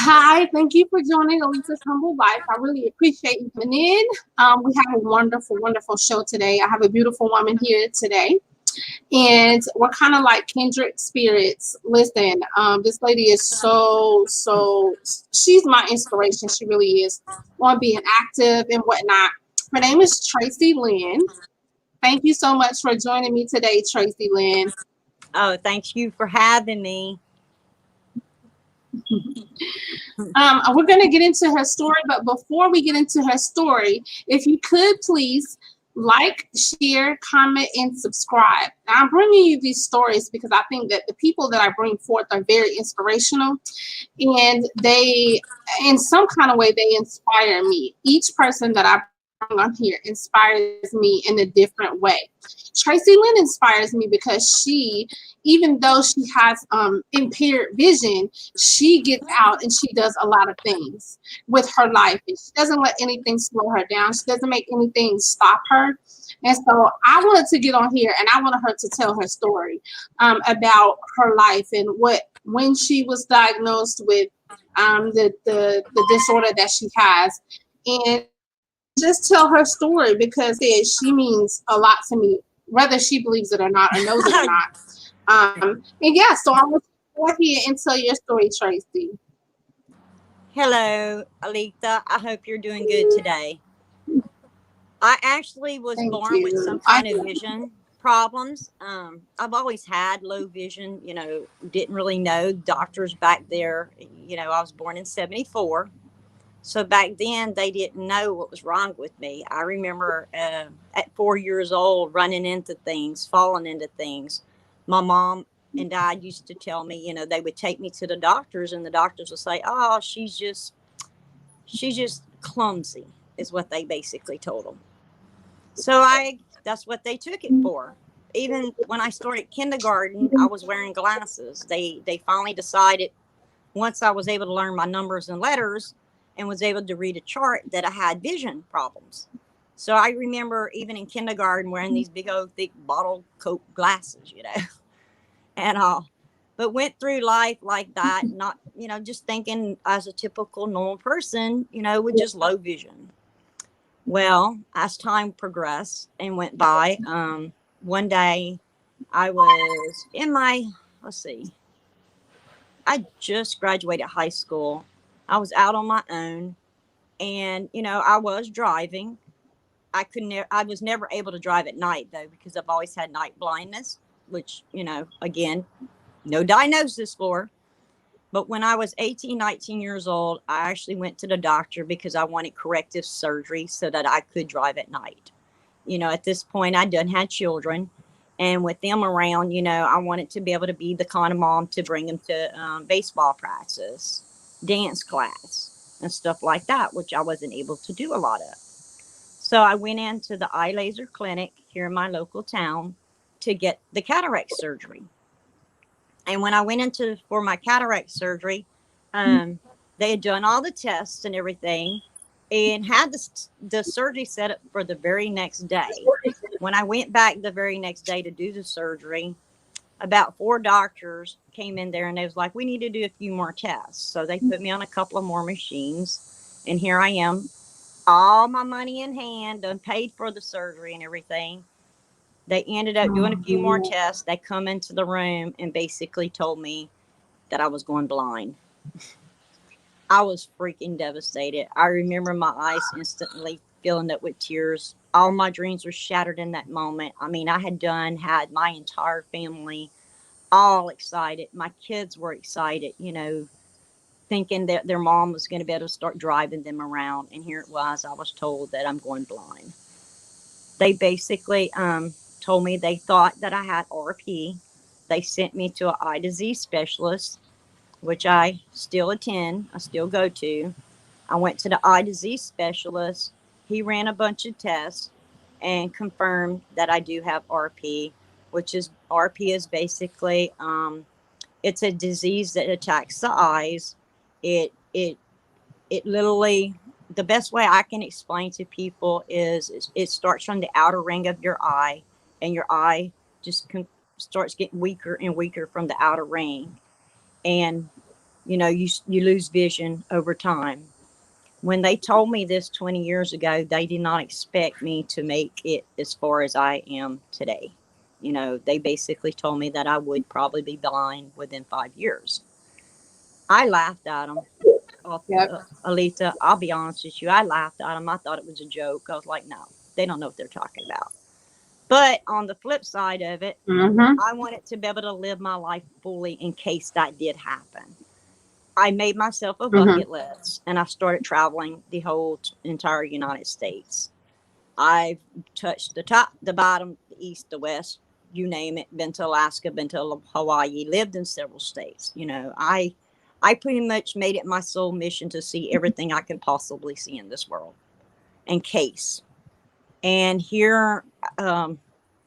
Hi, thank you for joining Elisa's Humble Life. I really appreciate you coming in. We have a wonderful, wonderful show today. I have a beautiful woman here today, and we're kind of like kindred spirits. Listen, this lady is she's my inspiration. She really is on being active and whatnot. Her name is Tracey Lynn. Thank you so much for joining me today, Tracey Lynn. Oh, thank you for having me. We're going to get into her story, but before we get into her story, if you could please like, share, comment, and subscribe. Now, I'm bringing you these stories because I think that the people that I bring forth are very inspirational, and they, in some kind of way, they inspire me. Each person that I bring on here inspires me in a different way. Tracey Lynn inspires me because even though she has impaired vision, she gets out and she does a lot of things with her life. And she doesn't let anything slow her down. She doesn't make anything stop her. And so I wanted to get on here and I wanted her to tell her story about her life and when she was diagnosed with the disorder that she has. And just tell her story because she means a lot to me, whether she believes it or not or knows it or not. And yeah, so I want to go ahead and tell your story, Tracey. Hello, Alita. I hope you're doing good today. I actually was Thank born with some you. kind of vision problems. I've always had low vision, didn't really know doctors back there. I was born in 74. So back then, they didn't know what was wrong with me. I remember at 4 years old running into things, falling into things. My mom and dad used to tell me, they would take me to the doctors, and the doctors would say, "Oh, she's just clumsy," is what they basically told them. So that's what they took it for. Even when I started kindergarten, I was wearing glasses. They finally decided once I was able to learn my numbers and letters and was able to read a chart that I had vision problems. So I remember even in kindergarten wearing these big old thick bottle coat glasses, and but went through life like that, not, just thinking as a typical normal person, with just low vision. Well, as time progressed and went by, one day I was in my, let's see, I just graduated high school. I was out on my own, and I was driving. I was never able to drive at night though because I've always had night blindness, which again, no diagnosis for. But when I was 18, 19 years old, I actually went to the doctor because I wanted corrective surgery so that I could drive at night. At this point, I done had children. And with them around, I wanted to be able to be the kind of mom to bring them to baseball practice, dance class, and stuff like that, which I wasn't able to do a lot of. So I went into the eye laser clinic here in my local town to get the cataract surgery. And when I went into for my cataract surgery, they had done all the tests and everything and had the surgery set up for the very next day. When I went back the very next day to do the surgery, about four doctors came in there and they was like, "We need to do a few more tests." So they put me on a couple of more machines. And here I am, all my money in hand, done paid for the surgery and everything. They ended up doing a few more tests. They come into the room and basically told me that I was going blind. I was freaking devastated. I remember my eyes instantly filling up with tears. All my dreams were shattered in that moment. I mean, I had my entire family all excited. My kids were excited, thinking that their mom was going to be able to start driving them around. And here it was, I was told that I'm going blind. They basically told me they thought that I had RP. They sent me to an eye disease specialist, which I still attend, I still go to. I went to the eye disease specialist. He ran a bunch of tests and confirmed that I do have RP, which is RP is basically it's a disease that attacks the eyes. It literally, the best way I can explain to people is it starts from the outer ring of your eye, and your eye just starts getting weaker and weaker from the outer ring. And you lose vision over time. When they told me this 20 years ago, they did not expect me to make it as far as I am today. They basically told me that I would probably be blind within 5 years. I laughed at them. Yep. Alita, I'll be honest with you. I laughed at them. I thought it was a joke. I was like, no, they don't know what they're talking about. But on the flip side of it, Mm-hmm. I wanted to be able to live my life fully in case that did happen. I made myself a Mm-hmm. bucket list and I started traveling the whole entire United States. I've touched the top, the bottom, the east, the west, you name it. Been to Alaska, been to Hawaii, lived in several states. I pretty much made it my sole mission to see everything I can possibly see in this world in case. And here, the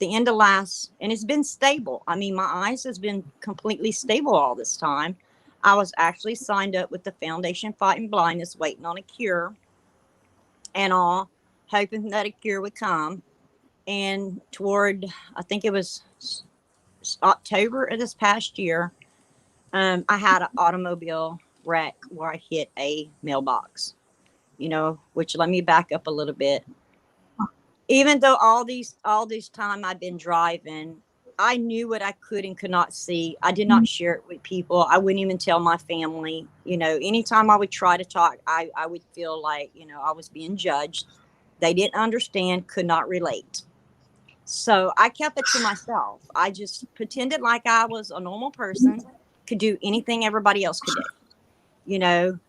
end of last, and it's been stable. I mean, my eyes has been completely stable all this time. I was actually signed up with the Foundation Fighting Blindness, waiting on a cure and all, hoping that a cure would come. And toward, I think it was October of this past year, I had an automobile wreck where I hit a mailbox. Which, let me back up a little bit. Even though all this time I've been driving, I knew what I could and could not see. I did not share it with people. I wouldn't even tell my family. Anytime I would try to talk, I would feel like, I was being judged. They didn't understand, could not relate. So I kept it to myself. I just pretended like I was a normal person, could do anything everybody else could do, you know,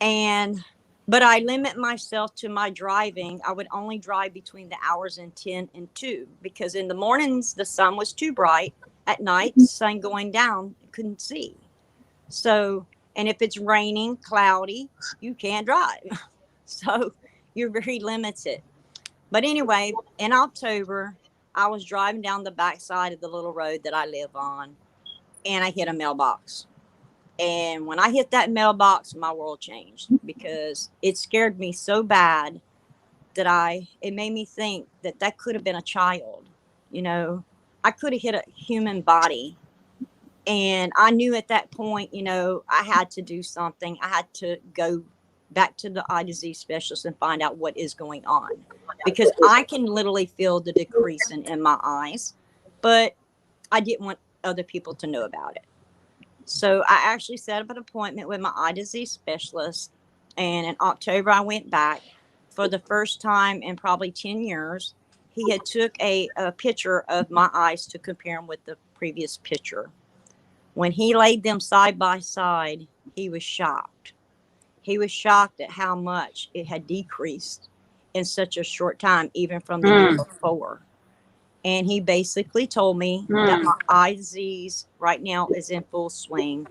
and but I limit myself to my driving. I would only drive between the hours of 10 and 2 because in the mornings the sun was too bright. At night, sun going down, couldn't see. So, and if it's raining, cloudy, you can't drive. So you're very limited. But anyway, in October, I was driving down the backside of the little road that I live on, and I hit a mailbox. And when I hit that mailbox, my world changed because it scared me so bad that it made me think that that could have been a child. You know, I could have hit a human body. And I knew at that point, I had to do something. I had to go back to the eye disease specialist and find out what is going on because I can literally feel the decrease in my eyes, but I didn't want other people to know about it. So I actually set up an appointment with my eye disease specialist. And in October, I went back for the first time in probably 10 years. He had took a picture of my eyes to compare them with the previous picture. When he laid them side by side, he was shocked. He was shocked at how much it had decreased in such a short time, even from the year before. And he basically told me that my eye disease right now is in full swing.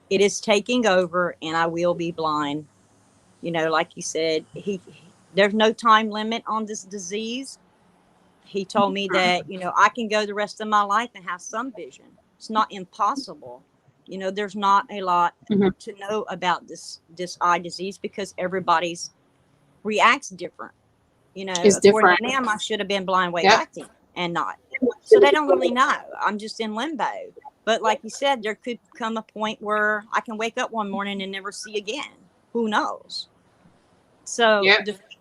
It is taking over and I will be blind. Like you said, there's no time limit on this disease. He told me that, I can go the rest of my life and have some vision. It's not impossible. There's not a lot to know about this eye disease because everybody's reacts different. It's According different. to them, I should have been blind way back then and not. So they don't really know. I'm just in limbo. But like you said, there could come a point where I can wake up one morning and never see again. Who knows? So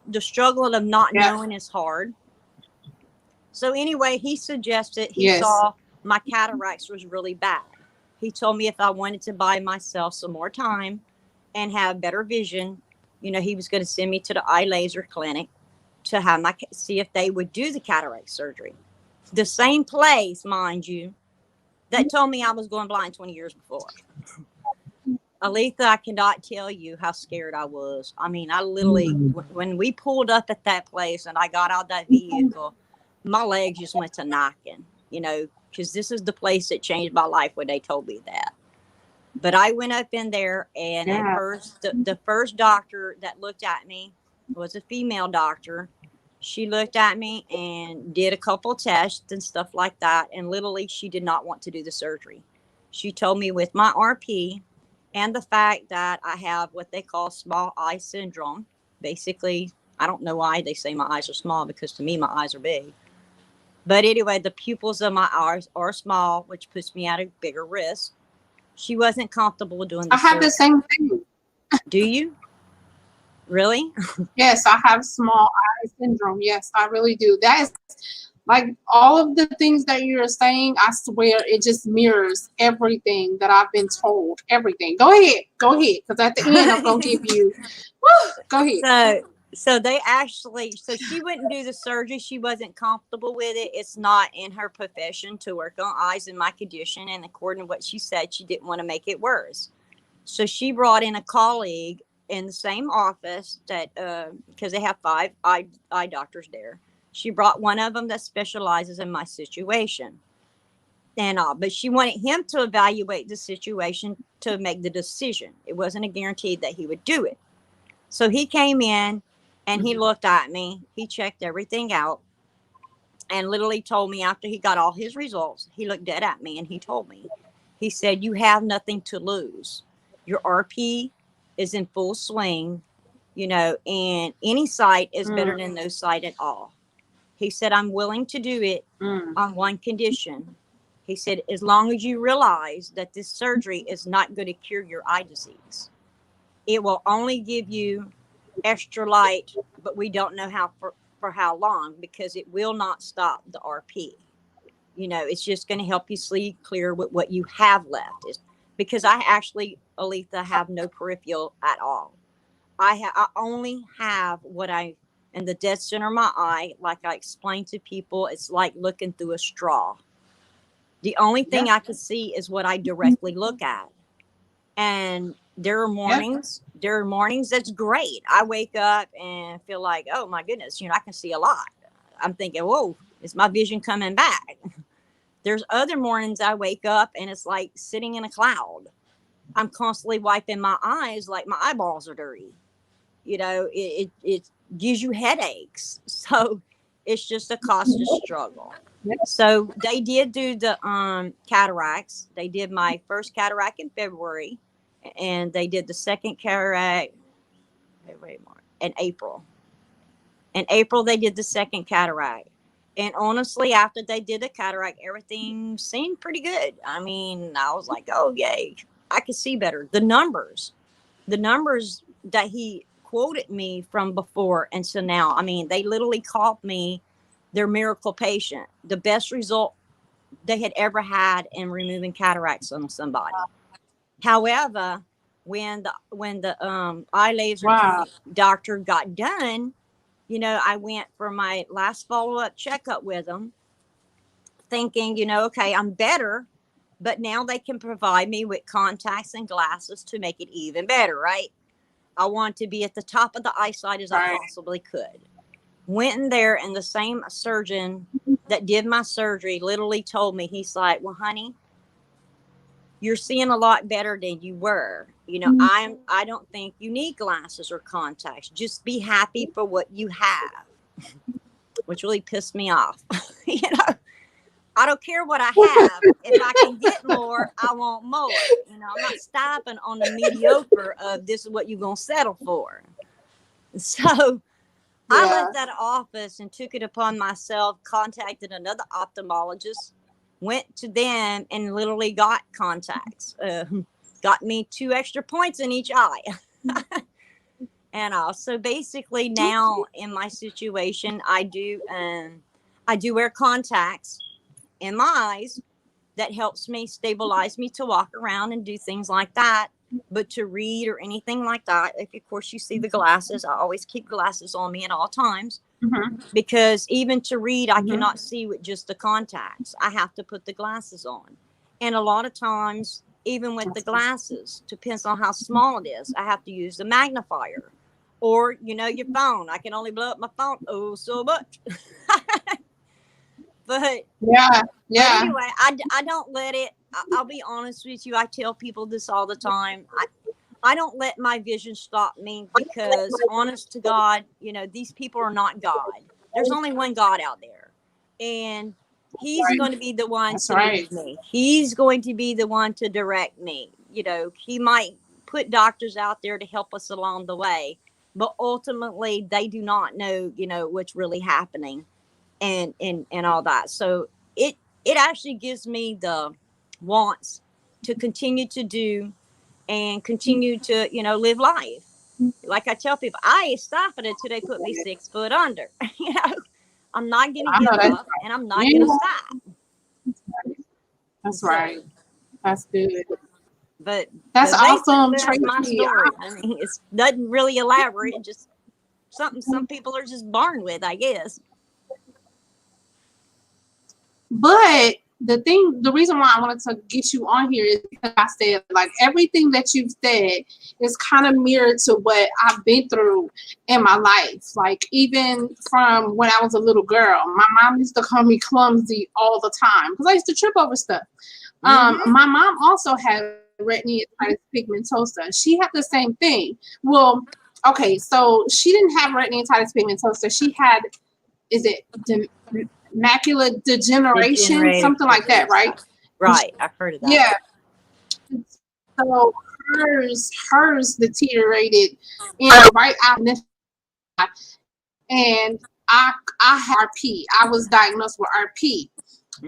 the struggle of not knowing is hard. So anyway, he suggested, he saw my cataracts was really bad. He told me if I wanted to buy myself some more time and have better vision, he was going to send me to the eye laser clinic to have see if they would do the cataract surgery. The same place, mind you, that told me I was going blind 20 years before. Aletha, I cannot tell you how scared I was. I mean, I literally, when we pulled up at that place and I got out of that vehicle, my legs just went to knocking, because this is the place that changed my life when they told me that. But I went up in there and at first, the first doctor that looked at me was a female doctor. She looked at me and did a couple tests and stuff like that. And literally, she did not want to do the surgery. She told me with my RP and the fact that I have what they call small eye syndrome. Basically, I don't know why they say my eyes are small because to me, my eyes are big. But anyway, the pupils of my eyes are small, which puts me at a bigger risk. She wasn't comfortable doing the I have surgery. the same thing. Do you? Really? Yes, I have small eye syndrome. Yes, I really do. That is like all of the things that you're saying, I swear it just mirrors everything that I've been told. Everything. Go ahead. Go ahead. Because at the end, I'm going to give you. Woo, go ahead. So they actually, so she wouldn't do the surgery. She wasn't comfortable with it. It's not in her profession to work on eyes in my condition. And according to what she said, she didn't want to make it worse. So she brought in a colleague in the same office that, because they have 5 eye doctors there. She brought one of them that specializes in my situation. And but she wanted him to evaluate the situation to make the decision. It wasn't a guarantee that he would do it. So he came in and he looked at me. He checked everything out and literally told me after he got all his results, he looked dead at me and he told me, he said, you have nothing to lose. Your RP is in full swing, you know, and any sight is better than no sight at all. He said, I'm willing to do it on one condition. He said, as long as you realize that this surgery is not going to cure your eye disease. It will only give you extra light, but we don't know how for how long, because it will not stop the RP. You know, it's just going to help you see clear with what you have left. Because I actually, Aletha, have no peripheral at all. I only have what in the dead center of my eye, like I explained to people, it's like looking through a straw. The only thing I can see is what I directly look at. And there are mornings that's great. I wake up and feel like, oh my goodness, you know, I can see a lot. I'm thinking, whoa, is my vision coming back? There's other mornings I wake up and it's like sitting in a cloud. I'm constantly wiping my eyes like my eyeballs are dirty. You know, it gives you headaches. So it's just a constant struggle. So they did do the cataracts. They did my first cataract in February, and they did the second cataract in April. In April, they did the second cataract. And honestly, after they did the cataract, everything seemed pretty good. I mean, I was like, oh, yay, I could see better. The numbers that he quoted me from before and so now, I mean, they literally called me their miracle patient, the best result they had ever had in removing cataracts on somebody. However, when the eye laser doctor got done, you know, I went for my last follow-up checkup with them, thinking, you know, okay, I'm better, but now they can provide me with contacts and glasses to make it even better, right? I want to be at the top of the eyesight as I possibly could. Went in there, and the same surgeon that did my surgery literally told me, he's like, well, honey, you're seeing a lot better than you were. You know, I don't think you need glasses or contacts. Just be happy for what you have, which really pissed me off. You know, I don't care what I have. If I can get more, I want more. You know, I'm not stopping on the mediocre of this is what you're going to settle for. So I left that office and took it upon myself, contacted another ophthalmologist, went to them and literally got contacts, got me 2 extra points in each eye. And so basically now in my situation, I do wear contacts in my eyes that helps me stabilize me to walk around and do things like that. But to read or anything like that, if of course you see the glasses, I always keep glasses on me at all times. Because even to read, I cannot see with just the contacts. I have to put the glasses on. And a lot of times, even with the glasses, depends on how small it is, I have to use the magnifier. Or, you know, your phone. I can only blow up my phone so much. But anyway, I don't let it. I'll be honest with you. I tell people this all the time. I don't let my vision stop me, because honest to God, you know, these people are not God. There's only one God out there, and he's going to be the one to lead me. He's going to be the one to direct me. You know, he might put doctors out there to help us along the way, but ultimately they do not know, you know, what's really happening and all that. So it actually gives me the wants to continue to do and continue to, live life. Like I tell people, I ain't stopping until they put me 6 foot under. I'm not going to give up, and I'm not going to stop. That's right. That's good. But that's awesome. That's my story. I mean, it doesn't really elaborate. It's just something some people are just born with, I guess. But the reason why I wanted to get you on here is because I said, like, everything that you've said is kind of mirrored to what I've been through in my life. Like, even from when I was a little girl, my mom used to call me clumsy all the time because I used to trip over stuff. My mom also had retinitis pigmentosa. She had the same thing. Well, okay, so she didn't have retinitis pigmentosa. She had, macular degeneration, something like that, right? Right, I've heard of that. Yeah. So hers deteriorated, right after, and I had RP. I was diagnosed with RP,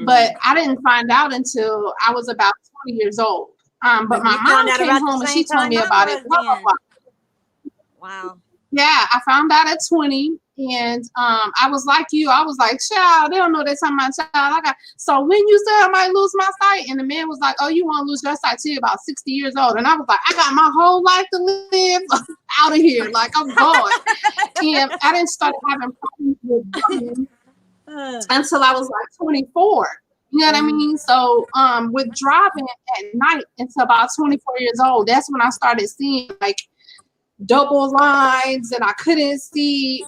but I didn't find out until I was about 20 years old. But my mom came home and she told me about it. Wow. Yeah, I found out at 20, and I was like you. I was like, child, they don't know they're talking about child. So when you said I might lose my sight, and the man was like, oh, you want to lose your sight till you're about 60 years old. And I was like, I got my whole life to live out of here. Like, I'm gone. And I didn't start having problems with driving until I was like 24. You know what I mean? So with driving at night until about 24 years old, that's when I started seeing, like, double lines, and I couldn't see,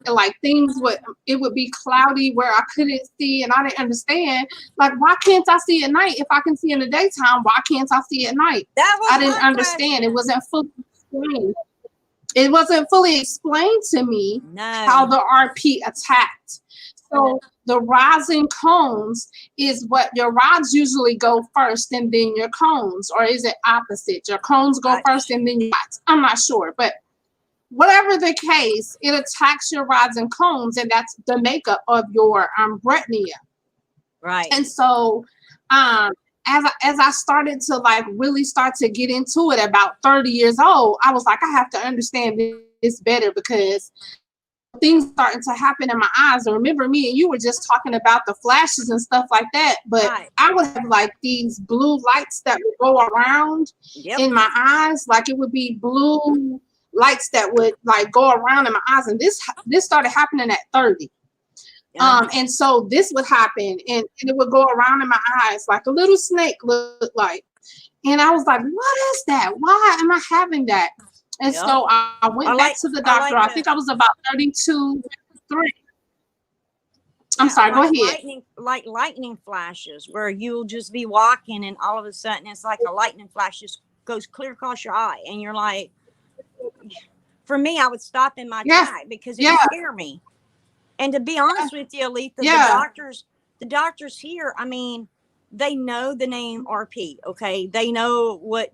like, it would be cloudy where I couldn't see, and I didn't understand, like, why can't I see at night? If I can see in the daytime, why can't I see at night? I didn't understand. It wasn't fully explained. It wasn't fully explained to me how the RP attacked. So the rising cones is what your rods usually go first and then your cones, or is it opposite? Your cones go first and then your rods. I'm not sure, but whatever the case, it attacks your rods and cones, and that's the makeup of your retina. Right. And so as I started to, like, really start to get into it about 30 years old, I was like, I have to understand this better, because things starting to happen in my eyes. And remember, me and you were just talking about the flashes and stuff like that, but I would have, like, these blue lights that would go around in my eyes. Like, it would be blue lights that would, like, go around in my eyes, and this started happening at 30. And so this would happen, and it would go around in my eyes like a little snake looked like. And I was like, what is that? Why am I having that? And so I went back to the doctor. I think I was about 32, 3. I'm sorry, go ahead. Lightning flashes, where you'll just be walking and all of a sudden it's like a lightning flash just goes clear across your eye. And you're like, for me, I would stop in my track because it would scare me. And to be honest with you, Aletha, the doctors here, I mean, they know the name RP, okay? They know what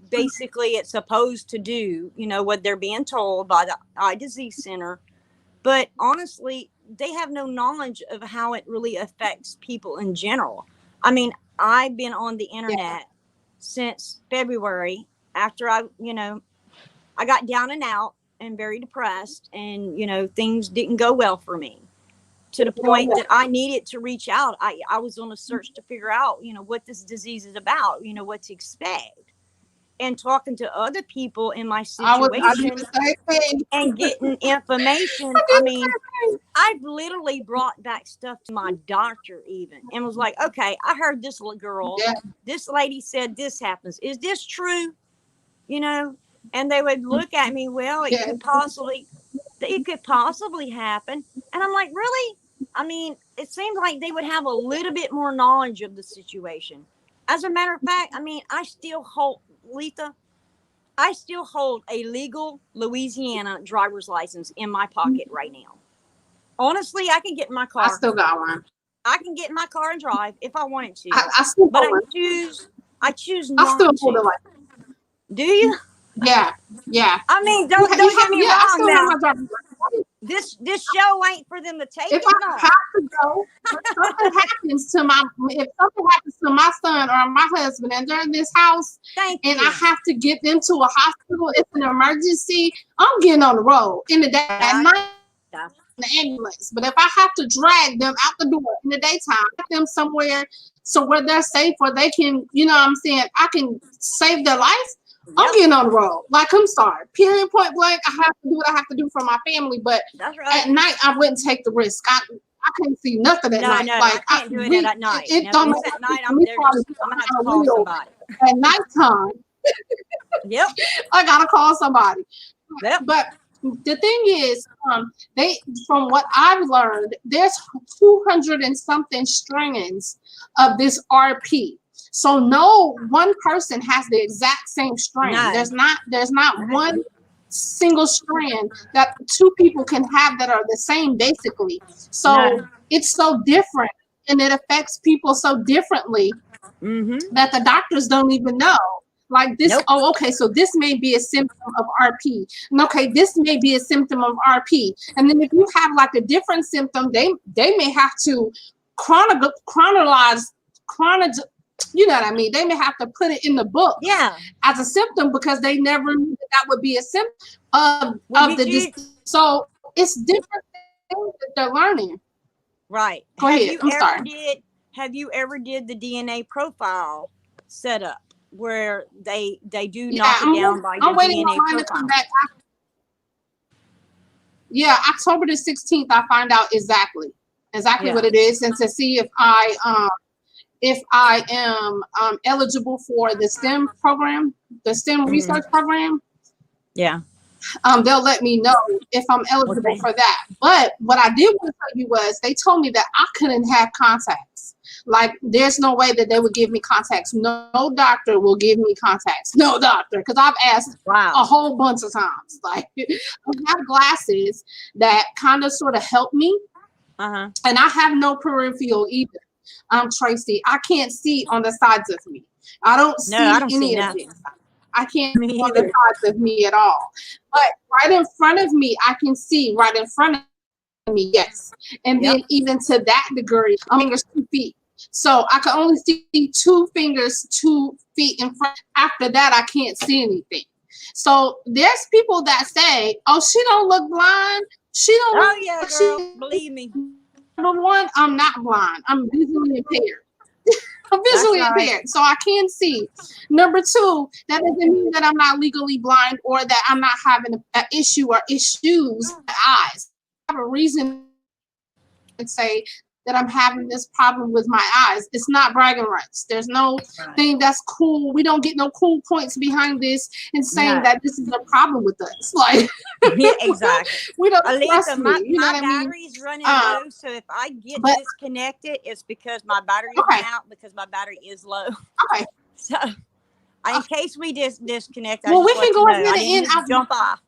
basically it's supposed to do, what they're being told by the Eye Disease Center. But honestly, they have no knowledge of how it really affects people in general. I mean, I've been on the internet since February after I got down and out and very depressed, and, things didn't go well for me, to the point that I needed to reach out. I was on a search to figure out, what this disease is about, what to expect. And talking to other people in my situation and getting information. I mean, I've literally brought back stuff to my doctor even, and was like, okay, I heard this little girl, this lady said this happens. Is this true? And they would look at me, well, it could possibly happen. And I'm like, really? I mean, it seems like they would have a little bit more knowledge of the situation. As a matter of fact, I mean, I still hold a legal Louisiana driver's license in my pocket right now. Honestly, I can get in my car. I still got one. I can get in my car and drive if I wanted to. I still but hold I choose not I still to. hold it like. Do you? Yeah. I mean, don't get me wrong now. this show ain't for them to take if it. I have to go, if something happens to my son or my husband and they're in this house Thank and you. I have to get them to a hospital, it's an emergency, I'm getting on the road in the day at night in the ambulance. But if I have to drag them out the door in the daytime, get them somewhere so where they're safe, where they can, you know what I'm saying, I can save their life, I'm getting on the road. Like, I'm sorry. Period, point blank. I have to do what I have to do for my family. But at night, I wouldn't take the risk. I can't see nothing at night. No, like, I can't do it at night. It don't matter. At night, I'm gonna have to call somebody. At nighttime, yep, I gotta call somebody. Yep. But the thing is, from what I've learned, there's 200 and something strands of this RP. So no one person has the exact same strand. No. There's not one single strand that two people can have that are the same basically. So it's so different and it affects people so differently that the doctors don't even know. Like this, oh, okay, so this may be a symptom of RP. And okay, this may be a symptom of RP. And then if you have like a different symptom, they may have to chronologize, you know what I mean? They may have to put it in the book as a symptom because they never knew that would be a symptom of the disease. So it's different things that they're learning. Right. Go ahead. I'm sorry. Have you ever did the DNA profile setup where they do knock it down by your DNA profile? Yeah, October the 16th, I find out exactly what it is, and to see if I am eligible for the STEM program, the STEM research program. Yeah. They'll let me know if I'm eligible for that. But what I did want to tell you was they told me that I couldn't have contacts. Like, there's no way that they would give me contacts. No doctor will give me contacts. No doctor. Because I've asked a whole bunch of times. Like, I have glasses that kind of sort of help me. And I have no peripheral either. Tracey, I can't see on the sides of me. I don't see any of this. I can't see on the sides of me at all. But right in front of me, I can see right in front of me, yes. And then even to that degree, my fingers 2 feet. So I can only see 2 fingers 2 feet in front. After that, I can't see anything. So there's people that say, "Oh, she don't look blind. She don't." Oh yeah, girl, believe me. Number one, I'm not blind. I'm visually impaired. I'm visually impaired, so I can see. Number two, that doesn't mean that I'm not legally blind or that I'm not having an issue or issues with eyes. I have a reason to say that I'm having this problem with my eyes. It's not bragging rights. There's no thing that's cool. We don't get no cool points behind this and saying that this is a problem with us. Like, exactly. We don't Alisa, trust me. You know my what I mean? battery's running low, so if I get disconnected, it's because my battery is out because my battery is low. Okay. So, in case we disconnect, well, we can go ahead and end. Jump off.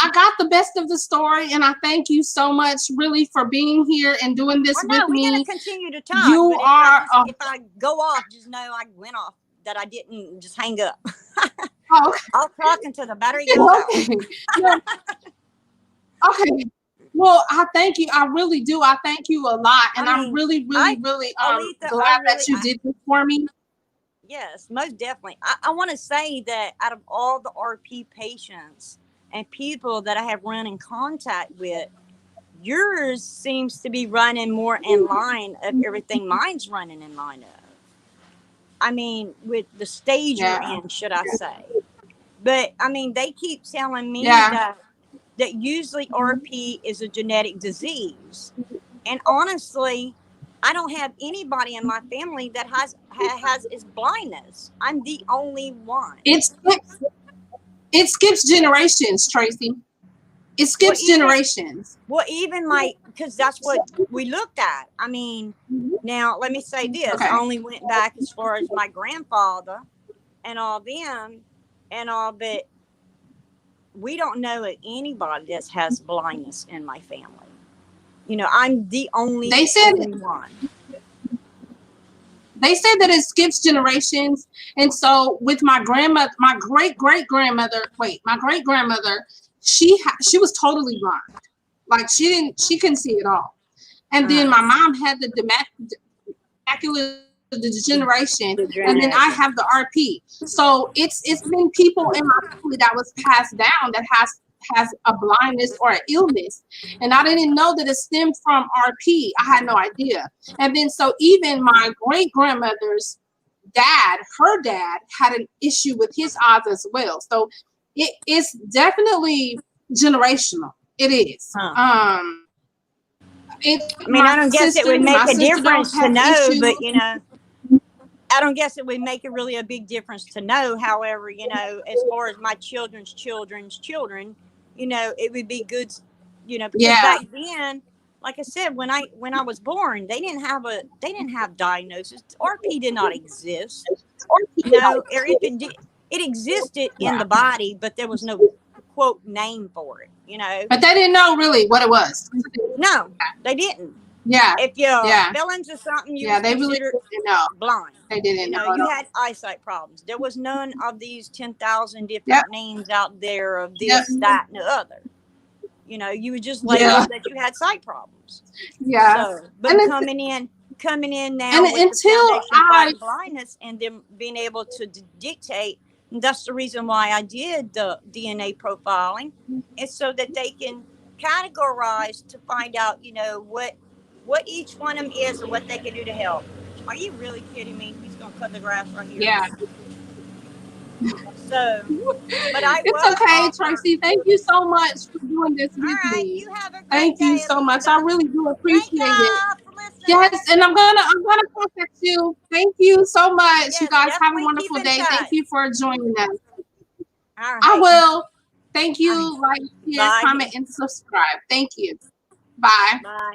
I got the best of the story, and I thank you so much, really, for being here and doing this with me. We're going to continue to talk. You are. If I go off, just know I went off. That I didn't just hang up. Oh, okay. I'll talk until the battery goes out. Okay. Well, I thank you. I really do. I thank you a lot, and I'm really glad that you did this for me. Yes, most definitely. I want to say that out of all the RP patients and people that I have run in contact with, yours seems to be running more in line of everything mine's running in line of. I mean, with the stage you're in, should I say. But, I mean, they keep telling me that usually RP is a genetic disease. And honestly, I don't have anybody in my family that has is blindness. I'm the only one. It skips generations, Tracey. It skips generations. Well, even because that's what we looked at. I mean, now let me say this. I only went back as far as my grandfather and all them and all, but we don't know anybody that has blindness in my family. You know, I'm the only one. They said that it skips generations. And so with my grandmother, my great-grandmother, she was totally blind. Like she couldn't see at all. And then my mom had the macular degeneration, and then I have the RP. So it's been people in my family that was passed down that has a blindness or an illness, and I didn't know that it stemmed from RP. I had no idea. And then so even my great grandmother's dad, her dad, had an issue with his eyes as well. So it's definitely generational. It is. I mean, I don't guess it would make a difference to know, but you know, I don't guess it would make it really a big difference to know. However, you know, as far as my children's children, you know, it would be good, you know, because back then, like I said, when I was born, they didn't have diagnosis. RP did not exist. You know, or if it existed in the body, but there was no quote name for it, you know. But they didn't know really what it was. No, they didn't. Yeah. If you fell into something, you they really didn't know. Blind. They didn't know. You had eyesight problems. There was none of these 10,000 different names out there of this, that, and the other. You know, you were just labeled that you had sight problems. Yeah. So, but coming in now with until the foundation blindness and them being able to dictate. And that's the reason why I did the DNA profiling, is so that they can categorize to find out, you know, what each one of them is and what they can do to help. Are you really kidding me? He's going to cut the grass right here. Yeah. So, but it's okay, Tracey. Thank you so much for doing this with me. You have a great Thank you so much. I really do appreciate it. Yes, and I'm gonna contact you. Thank you so much. Yes, you guys have a wonderful day. touch. Thank you for joining us. All right. I will. Thank you. Like, share, Bye. comment, and subscribe. Thank you. Bye. Bye.